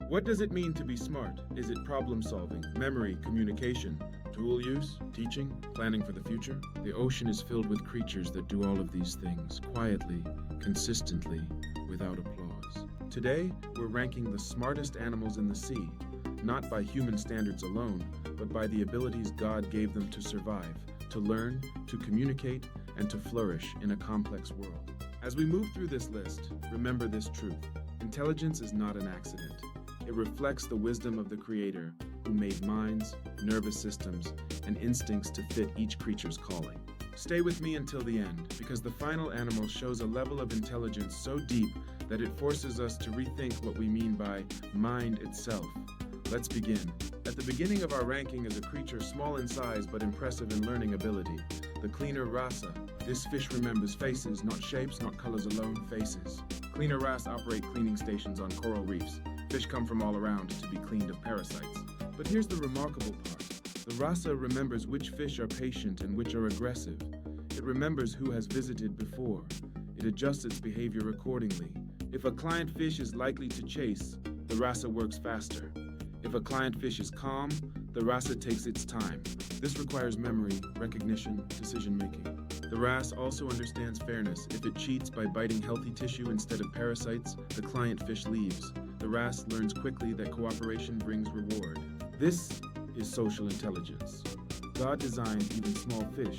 What does it mean to be smart? Is it problem solving, memory, communication, tool use, teaching, planning for the future? The ocean is filled with creatures that do all of these things, quietly, consistently, without applause. Today, we're ranking the smartest animals in the sea, not by human standards alone, but by the abilities God gave them to survive, to learn, to communicate, and to flourish in a complex world. As we move through this list, remember this truth. Intelligence is not an accident. It reflects the wisdom of the Creator, who made minds, nervous systems, and instincts to fit each creature's calling. Stay with me until the end, because the final animal shows a level of intelligence so deep that it forces us to rethink what we mean by mind itself. Let's begin. At the beginning of our ranking is a creature small in size but impressive in learning ability, the cleaner wrasse. This fish remembers faces, not shapes, not colors alone, faces. Cleaner wrasse operate cleaning stations on coral reefs. Fish come from all around to be cleaned of parasites. But here's the remarkable part. The wrasse remembers which fish are patient and which are aggressive. It remembers who has visited before. It adjusts its behavior accordingly. If a client fish is likely to chase, the wrasse works faster. If a client fish is calm, the wrasse takes its time. This requires memory, recognition, decision-making. The wrasse also understands fairness. If it cheats by biting healthy tissue instead of parasites, the client fish leaves. The wrasse learns quickly that cooperation brings reward. This is social intelligence. God designed even small fish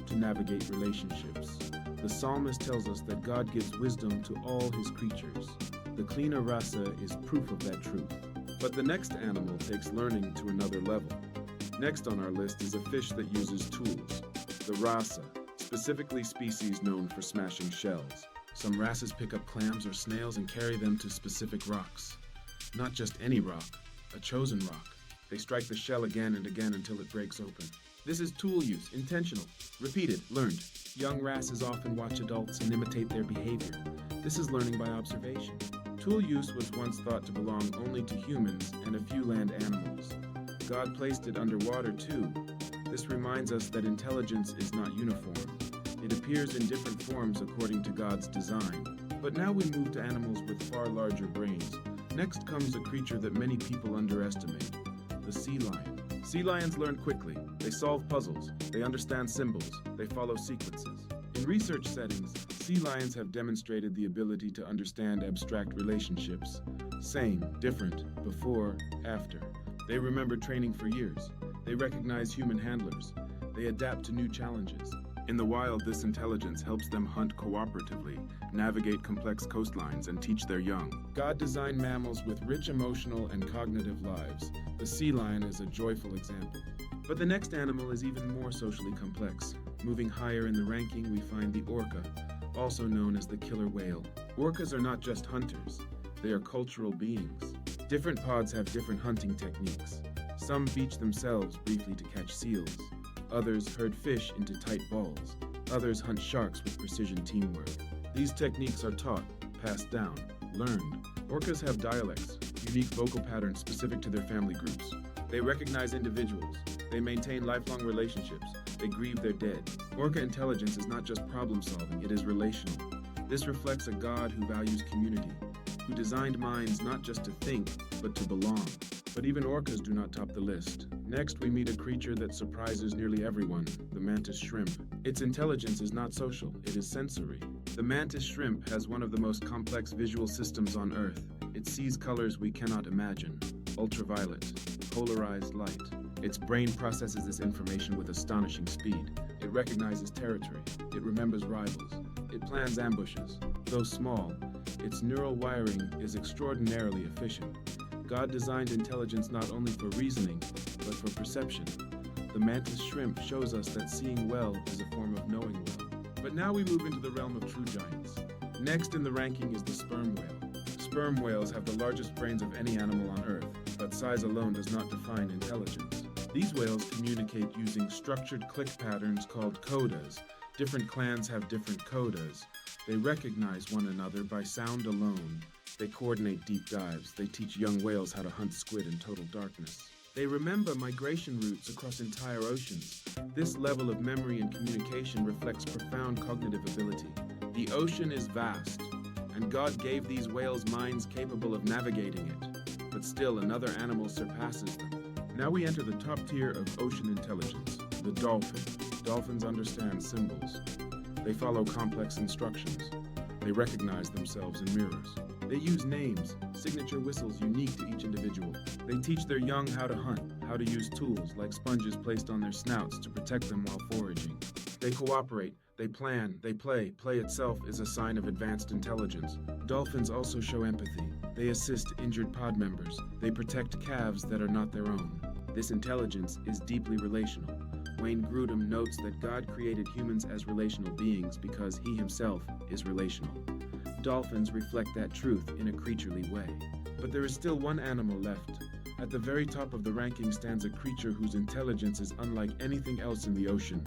to navigate relationships. The psalmist tells us that God gives wisdom to all his creatures. The cleaner wrasse is proof of that truth. But the next animal takes learning to another level. Next on our list is a fish that uses tools. The wrasse, specifically species known for smashing shells. Some wrasses pick up clams or snails and carry them to specific rocks. Not just any rock, a chosen rock. They strike the shell again and again until it breaks open. This is tool use, intentional, repeated, learned. Young wrasses often watch adults and imitate their behavior. This is learning by observation. Tool use was once thought to belong only to humans and a few land animals. God placed it underwater too. This reminds us that intelligence is not uniform. It appears in different forms according to God's design. But now we move to animals with far larger brains. Next comes a creature that many people underestimate, the sea lion. Sea lions learn quickly. They solve puzzles. They understand symbols. They follow sequences. In research settings, sea lions have demonstrated the ability to understand abstract relationships. Same, different, before, after. They remember training for years. They recognize human handlers. They adapt to new challenges. In the wild, this intelligence helps them hunt cooperatively, navigate complex coastlines, and teach their young. God designed mammals with rich emotional and cognitive lives. The sea lion is a joyful example. But the next animal is even more socially complex. Moving higher in the ranking, we find the orca, also known as the killer whale. Orcas are not just hunters. They are cultural beings. Different pods have different hunting techniques. Some beach themselves briefly to catch seals. Others herd fish into tight balls. Others hunt sharks with precision teamwork. These techniques are taught, passed down, learned. Orcas have dialects, unique vocal patterns specific to their family groups. They recognize individuals. They maintain lifelong relationships. They grieve their dead. Orca intelligence is not just problem solving, it is relational. This reflects a God who values community, who designed minds not just to think, but to belong. But even orcas do not top the list. Next, we meet a creature that surprises nearly everyone, the mantis shrimp. Its intelligence is not social, it is sensory. The mantis shrimp has one of the most complex visual systems on Earth. It sees colors we cannot imagine, ultraviolet, polarized light. Its brain processes this information with astonishing speed. It recognizes territory. It remembers rivals. It plans ambushes. Though small, its neural wiring is extraordinarily efficient. God designed intelligence not only for reasoning, but for perception. The mantis shrimp shows us that seeing well is a form of knowing well. But now we move into the realm of true giants. Next in the ranking is the sperm whale. Sperm whales have the largest brains of any animal on Earth, but size alone does not define intelligence. These whales communicate using structured click patterns called codas. Different clans have different codas. They recognize one another by sound alone. They coordinate deep dives. They teach young whales how to hunt squid in total darkness. They remember migration routes across entire oceans. This level of memory and communication reflects profound cognitive ability. The ocean is vast, and God gave these whales minds capable of navigating it. but still another animal surpasses them. Now we enter the top tier of ocean intelligence, the dolphin. Dolphins understand symbols. They follow complex instructions. They recognize themselves in mirrors. They use names, signature whistles unique to each individual. They teach their young how to hunt, how to use tools like sponges placed on their snouts to protect them while foraging. They cooperate, they plan, they play. Play itself is a sign of advanced intelligence. Dolphins also show empathy. They assist injured pod members. They protect calves that are not their own. This intelligence is deeply relational. Wayne Grudem notes that God created humans as relational beings because he himself is relational. Dolphins reflect that truth in a creaturely way. But there is still one animal left. At the very top of the ranking stands a creature whose intelligence is unlike anything else in the ocean,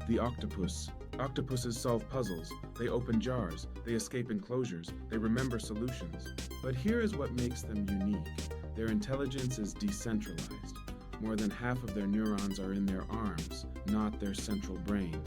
the octopus. Octopuses solve puzzles, they open jars, they escape enclosures, they remember solutions. But here is what makes them unique. Their intelligence is decentralized. More than half of their neurons are in their arms, not their central brain.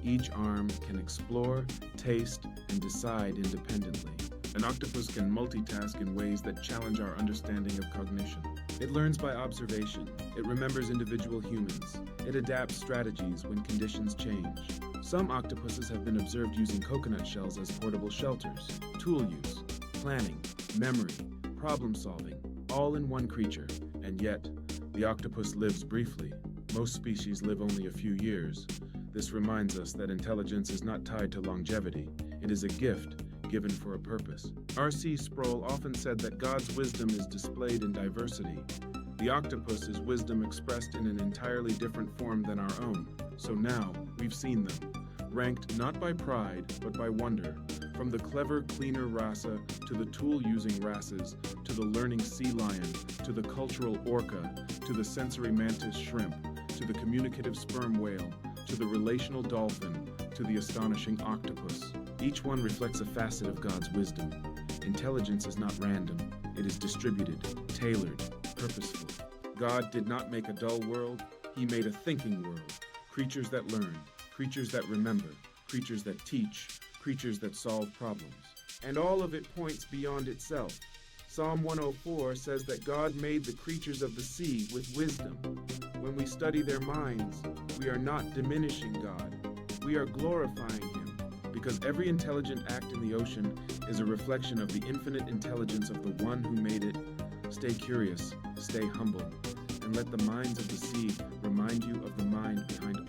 Each arm can explore, taste, and decide independently. An octopus can multitask in ways that challenge our understanding of cognition. It learns by observation. It remembers individual humans. It adapts strategies when conditions change. Some octopuses have been observed using coconut shells as portable shelters. Tool use, planning, memory, problem solving, all in one creature. And yet, the octopus lives briefly. Most species live only a few years. This reminds us that intelligence is not tied to longevity. It is a gift given for a purpose. R.C. Sproul often said that God's wisdom is displayed in diversity. The octopus is wisdom expressed in an entirely different form than our own. So now, we've seen them, ranked not by pride, but by wonder. From the clever, cleaner rasa, to the tool-using wrasses, to the learning sea lion, to the cultural orca, to the sensory mantis shrimp, to the communicative sperm whale, to the relational dolphin, to the astonishing octopus. Each one reflects a facet of God's wisdom. Intelligence is not random. It is distributed, tailored, purposeful. God did not make a dull world. He made a thinking world. Creatures that learn, creatures that remember, creatures that teach, creatures that solve problems. And all of it points beyond itself. Psalm 104 says that God made the creatures of the sea with wisdom. When we study their minds, we are not diminishing God. We are glorifying Him, because every intelligent act in the ocean is a reflection of the infinite intelligence of the one who made it. Stay curious, stay humble, and let the minds of the sea remind you of the mind behind